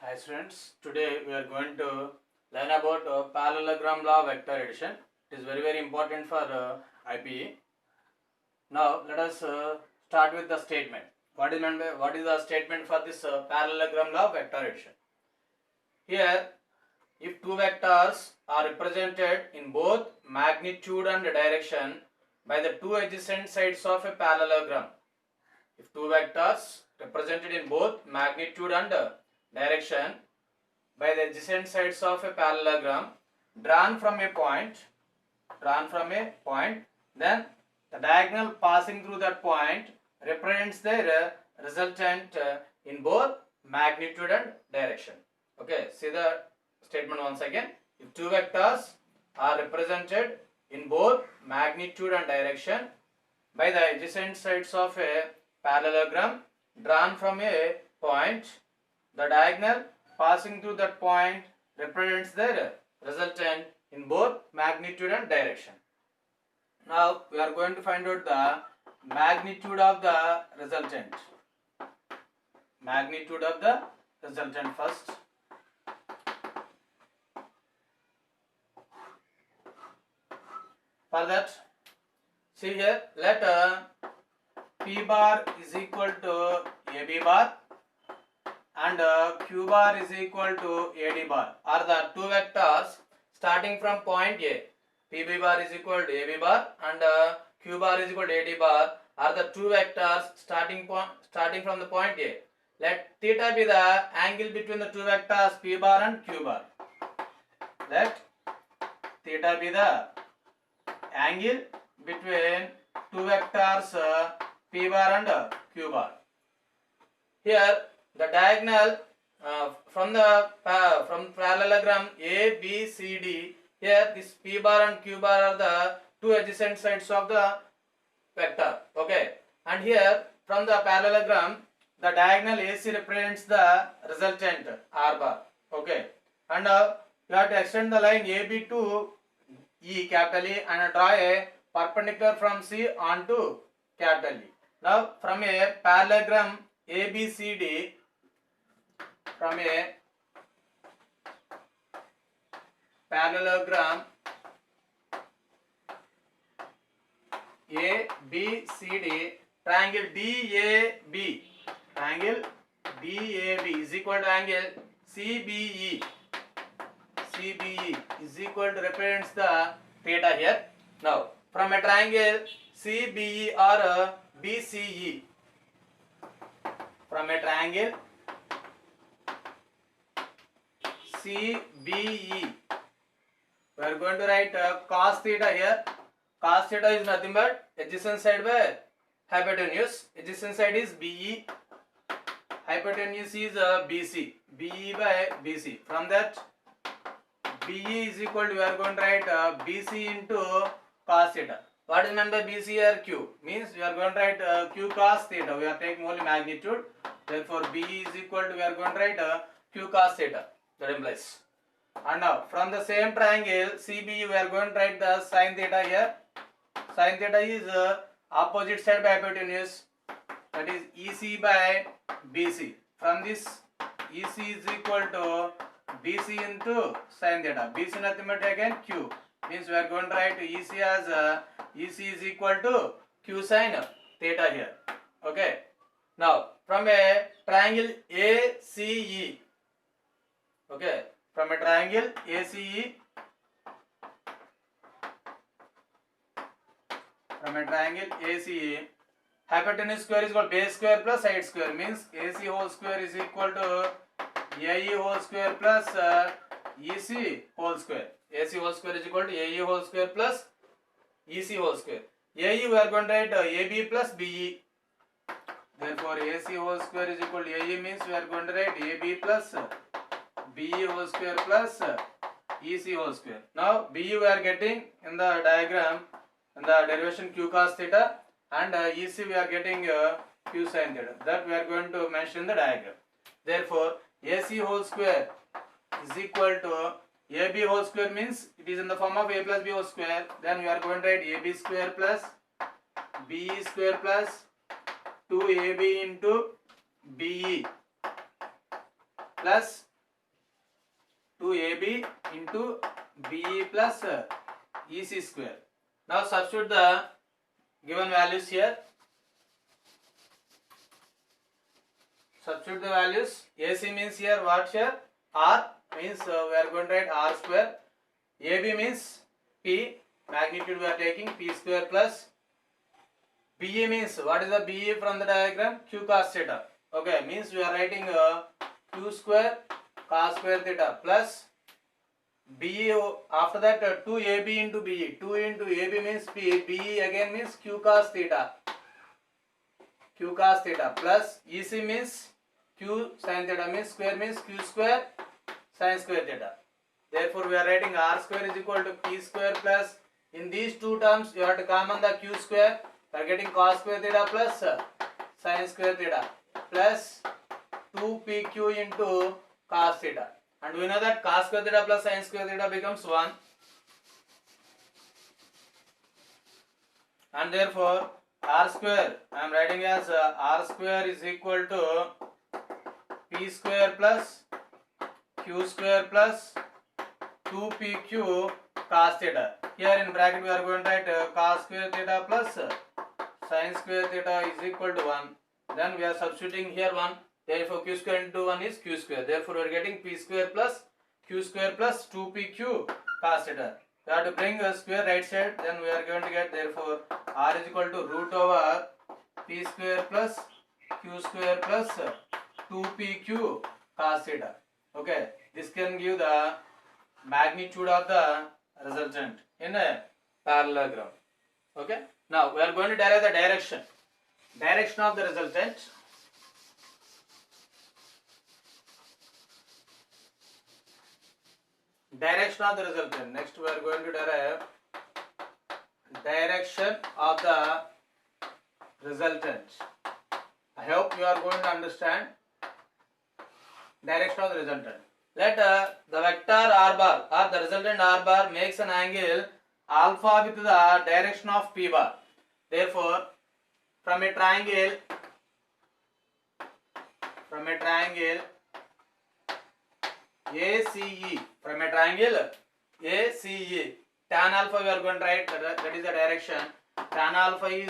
Hi students, today we are going to learn about parallelogram law vector addition. It is very important for IPE. Now let us start with the statement. What is the statement for this parallelogram law vector addition? Here, if two vectors are represented in both magnitude and direction by the two adjacent sides of a parallelogram, if two vectors represented in both magnitude and direction by the adjacent sides of a parallelogram drawn from a point, then the diagonal passing through that point represents their resultant in both magnitude and direction. Okay, see the statement once again. If two vectors are represented in both magnitude and direction by the adjacent sides of a parallelogram drawn from a point, the diagonal passing through that point represents their resultant in both magnitude and direction. Now we are going to find out the magnitude of the resultant. Magnitude of the resultant first. For that, see here, let P bar is equal to AB bar and Q bar is equal to AD bar are the two vectors starting from point A. PB bar is equal to AB bar and Q bar is equal to AD bar are the two vectors starting from the point A. Let theta be the angle between the two vectors P bar and Q bar. Let theta be the angle between two vectors P bar and Q bar. Here the diagonal from parallelogram A, B, C, D. Here this P bar and Q bar are the two adjacent sides of the vector. Okay, and here from the parallelogram the diagonal AC represents the resultant R bar. Okay, and you have to extend the line AB to E, capital E, and draw a perpendicular from C onto capital E. Now from a parallelogram ABCD, from a parallelogram ABCD, triangle DAB is equal to angle CBE is equal to represents the theta here. Now from a triangle CBE or BCE, from a triangle CBE, we are going to write cos theta here. Cos theta is nothing but adjacent side by hypotenuse. Adjacent side is BE, hypotenuse is BC. BE by BC. From that, BE is equal to, we are going to write BC into cos theta. What is meant by BC here? Q. Means we are going to write Q cos theta. We are taking only magnitude. Therefore, BE is equal to, we are going to write Q cos theta. That implies. And now from the same triangle CBE, we are going to write the sin theta here. Sin theta is opposite side by hypotenuse, that is EC by BC. From this, EC is equal to BC into sin theta. BC nothing but again Q. Means we are going to write EC as EC is equal to Q sin theta here. Okay. Now from a triangle ACE. Okay. From a triangle ACE, hypotenuse square is equal to base square plus side square, means AC whole square is equal to AE whole square plus EC whole square. AC whole square is equal to AE whole square plus EC whole square. AE we are going to write AB plus BE. Therefore AC whole square is equal to AE, means we are going to write AB plus BE whole square plus EC whole square. Now BE we are getting in the diagram in the derivation Q cos theta, and EC we are getting Q sin theta. That we are going to mention in the diagram. Therefore AC whole square is equal to AB whole square, means it is in the form of A plus B whole square. Then we are going to write AB square plus BE square plus 2AB into BE plus 2ab into BE plus EC square. Now substitute the given values here. Substitute the values. AC means here what here? R means we are going to write R square. AB means P, magnitude we are taking P square plus BE means what is the BE from the diagram? Q cos theta. Okay, means we are writing Q square cos square theta plus BE. After that 2AB into BE. 2 into AB means P. BE again means Q cos theta. Q cos theta plus EC means Q sin theta means Q square sin square theta. Therefore, we are writing R square is equal to P square plus, in these two terms you have to common the Q square. We are getting cos square theta plus sin square theta plus 2PQ into cos theta. And we know that cos square theta plus sin square theta becomes 1. And therefore, R square I am writing as R square is equal to P square plus Q square plus 2PQ cos theta. Here in bracket we are going to write cos square theta plus sin square theta is equal to 1. Then we are substituting here 1. Therefore Q square into 1 is Q square. Therefore we are getting P square plus Q square plus 2PQ cos theta. We have to bring a square right side. Then we are going to get, therefore R is equal to root over P square plus Q square plus 2PQ cos theta. Okay, this can give the magnitude of the resultant in a parallelogram. Okay, now we are going to derive the direction of the resultant. Direction of the resultant. Next we are going to derive direction of the resultant. I hope you are going to understand direction of the resultant. Let the vector R bar or the resultant R bar makes an angle alpha with the direction of P bar. Therefore, from a triangle ACE, tan alpha we are going to write, that is the direction. Tan alpha is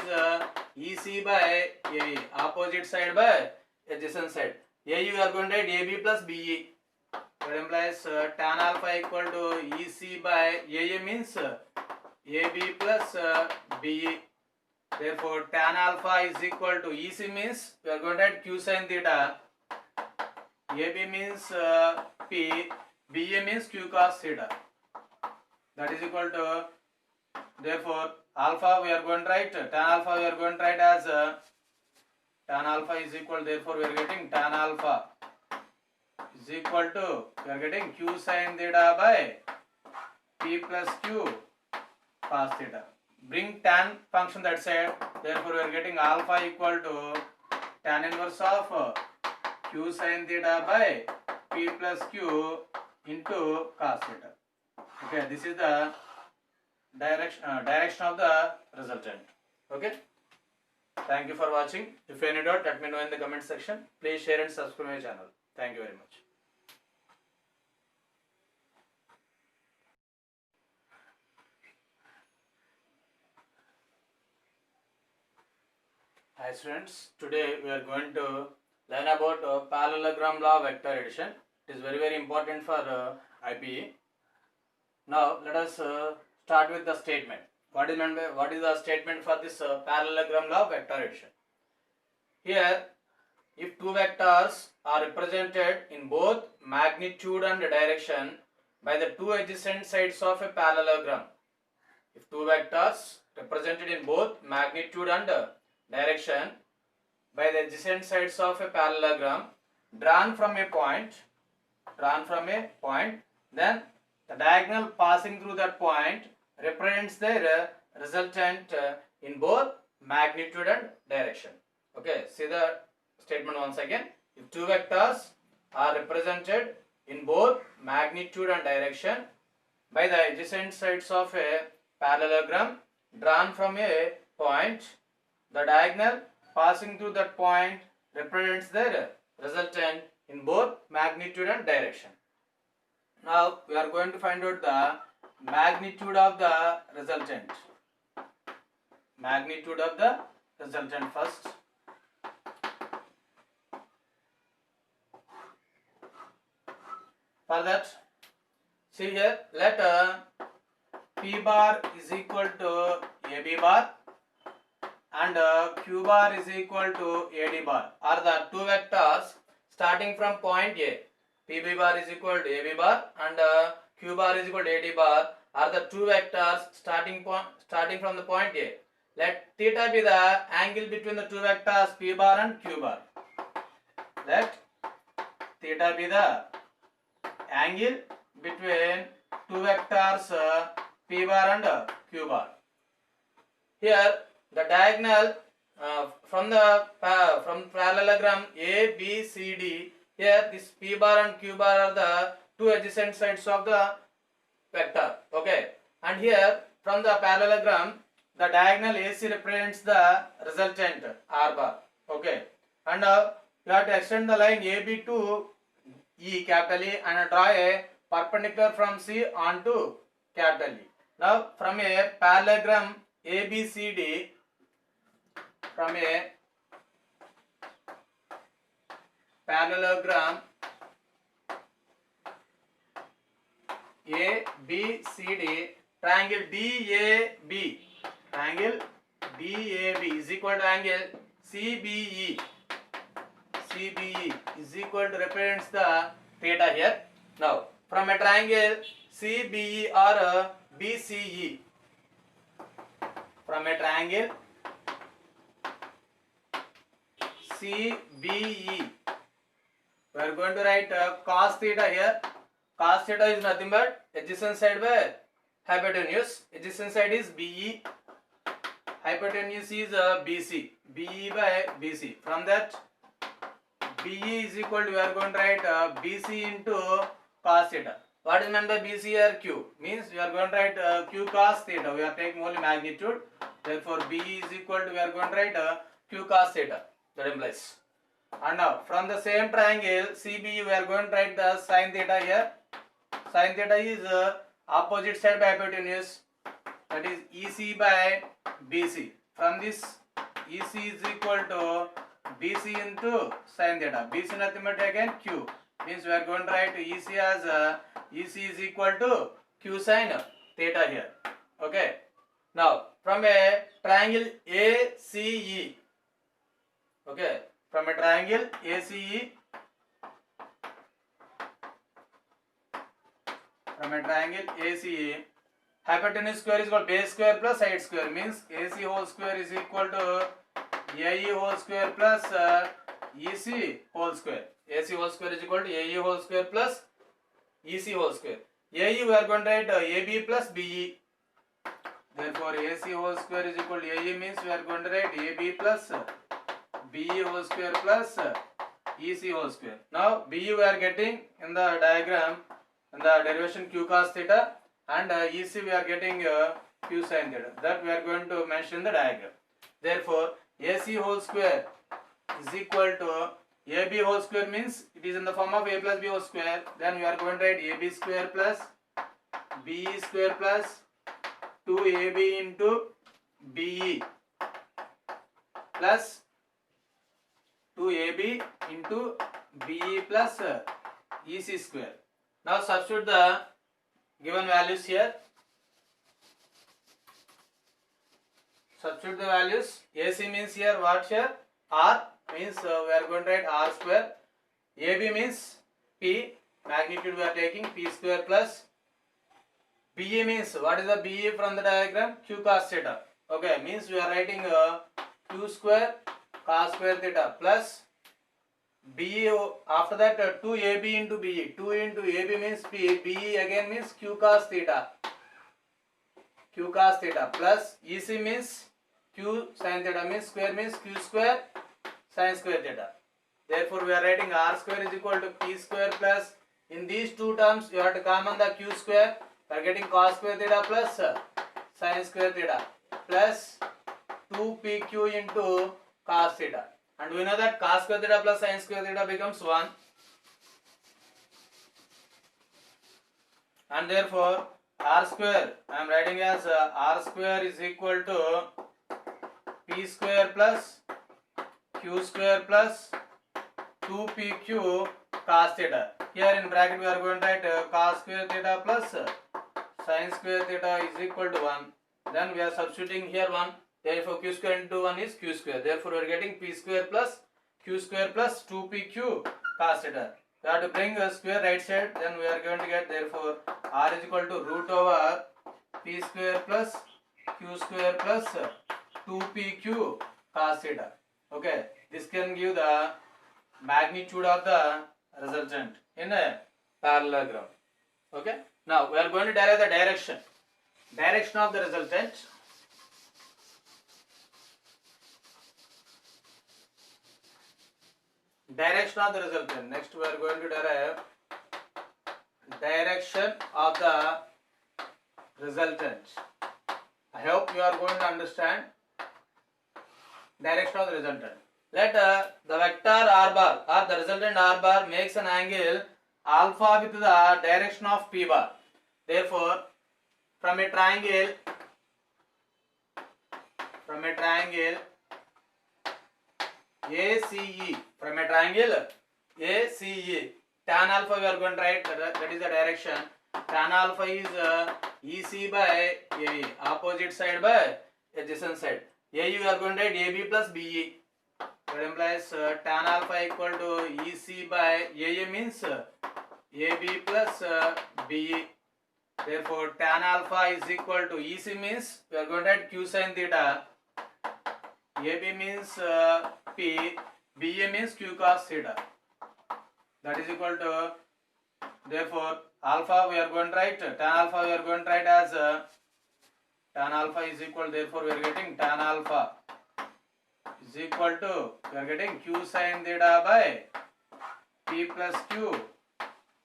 EC by AE, opposite side by adjacent side. AE we are going to write AB plus BE. That implies tan alpha equal to EC by AA means AB plus BE. Therefore, tan alpha is equal to EC means we are going to write Q sin theta. AB means P, BA means Q cos theta. That is equal to, therefore alpha we are going to write, tan alpha we are going to write as tan alpha is equal, therefore we are getting tan alpha is equal to, we are getting Q sin theta by P plus Q cos theta. Bring tan function that side, therefore we are getting alpha equal to tan inverse of Q sin theta by P plus Q into cos theta. Okay, this is the direction of the resultant. Okay, thank you for watching. If any doubt, let me know in the comment section. Please share and subscribe my channel. Thank you very much. Hi students, today we are going to learn about parallelogram law vector addition. It is very important for IPE. Now let us start with the statement. What is the statement for this parallelogram law vector addition? Here, if two vectors are represented in both magnitude and direction by the two adjacent sides of a parallelogram, if two vectors represented in both magnitude and direction by the adjacent sides of a parallelogram drawn from a point, then the diagonal passing through that point represents their resultant in both magnitude and direction. Okay, see the statement once again. If two vectors are represented in both magnitude and direction by the adjacent sides of a parallelogram drawn from a point, the diagonal passing through that point represents their resultant in both magnitude and direction. Now we are going to find out the magnitude of the resultant. Magnitude of the resultant first. For that, see here, let P bar is equal to AB bar and Q bar is equal to AD bar are the two vectors starting from point A. PB bar is equal to AB bar and Q bar is equal to AD bar are the two vectors starting from the point A. Let theta be the angle between the two vectors P bar and Q bar. Let theta be the angle between two vectors P bar and Q bar. Here the diagonal from parallelogram A, B, C, D. Here this P bar and Q bar are the two adjacent sides of the vector. Okay, and here from the parallelogram the diagonal AC represents the resultant R bar. Okay, and you have to extend the line AB to E, capital E, and draw a perpendicular from C onto capital E. Now from a parallelogram ABCD, from a parallelogram ABCD, triangle DAB is equal to angle CBE. CBE is equal to represents the theta here. Now from a triangle CBE or BCE, from a triangle CBE, we are going to write cos theta here. Cos theta is nothing but adjacent side by hypotenuse. Adjacent side is BE. Hypotenuse is BC. BE by BC. From that, BE is equal to, we are going to write BC into cos theta. What is meant by BC here? Q. Means we are going to write Q cos theta. We are taking only magnitude. Therefore, BE is equal to, we are going to write Q cos theta. That implies. And now from the same triangle CBE, we are going to write the sin theta here. Sin theta is opposite side by hypotenuse, that is EC by BC. From this, EC is equal to BC into sin theta. BC nothing but again Q. Means we are going to write EC as EC is equal to Q sin theta here. Okay. Now from a triangle ACE. Okay. From a triangle ACE, hypotenuse square is equal to base square plus side square, means AC whole square is equal to AE whole square plus EC whole square. AC whole square is equal to AE whole square plus EC whole square. AE we are going to write AB plus BE. Therefore AC whole square is equal to AE, means we are going to write AB plus BE whole square plus EC whole square. Now BE we are getting in the diagram, in the derivation Q cos theta, and EC we are getting Q sin theta. That we are going to mention in the diagram. Therefore AC whole square is equal to AB whole square, means it is in the form of A plus B whole square. Then we are going to write AB square plus BE square plus 2AB into BE plus 2AB into BE plus EC square. Now substitute the given values here. Substitute the values. AC means here what here? R, means we are going to write R square. AB means P, magnitude we are taking P square plus BE means, what is the BE from the diagram? Q cos theta. Okay, means we are writing Q square cos square theta plus BE, after that 2AB into BE. 2 into AB means P, BE again means Q cos theta. Q cos theta plus EC means Q sin theta, means Q square sin square theta. Therefore we are writing R square is equal to P square plus, in these two terms you have to common the Q square. We are getting cos square theta plus sin square theta plus 2PQ into cos theta. And we know that cos square theta plus sin square theta becomes 1. and therefore r square I am writing as r square is equal to p square plus q square plus 2pq cos theta. Here in bracket we are going to write cos square theta plus sin square theta is equal to 1. Then we are substituting here 1. Therefore q square into 1 is q square. Therefore we are getting p square plus q square plus 2pq cos theta. We have to bring a square right side. Then we are going to get, therefore r is equal to root over p square plus q square plus 2pq cos theta. Okay, this can give the magnitude of the resultant in a parallelogram. Okay, now we are going to derive the direction of the resultant. Direction of the resultant. Next we are going to derive direction of the resultant. I hope you are going to understand direction of the resultant. Let the vector r bar or the resultant r bar makes an angle alpha with the direction of p bar. Therefore from a triangle ACE, tan alpha we are going to write, that is the direction. Tan alpha is EC by AE, opposite side by adjacent side. AE we are going to write AB plus BE. That implies tan alpha equal to EC by AA means AB plus BE. Therefore tan alpha is equal to EC means we are going to write Q sin theta. AB means P, BA means Q cos theta. That is equal to, therefore alpha we are going to write, tan alpha we are going to write as tan alpha is equal, therefore we are getting tan alpha is equal to, we are getting Q sin theta by P plus Q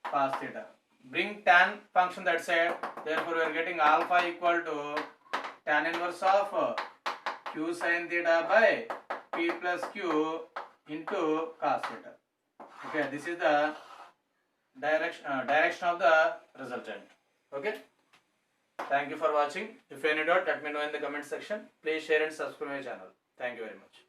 cos theta. Bring tan function that side, therefore we are getting alpha equal to tan inverse of Q sin theta by P plus Q into cos theta. Okay, this is the direction of the resultant. Okay, thank you for watching. If you have any doubt, let me know in the comment section. Please share and subscribe my channel. Thank you very much.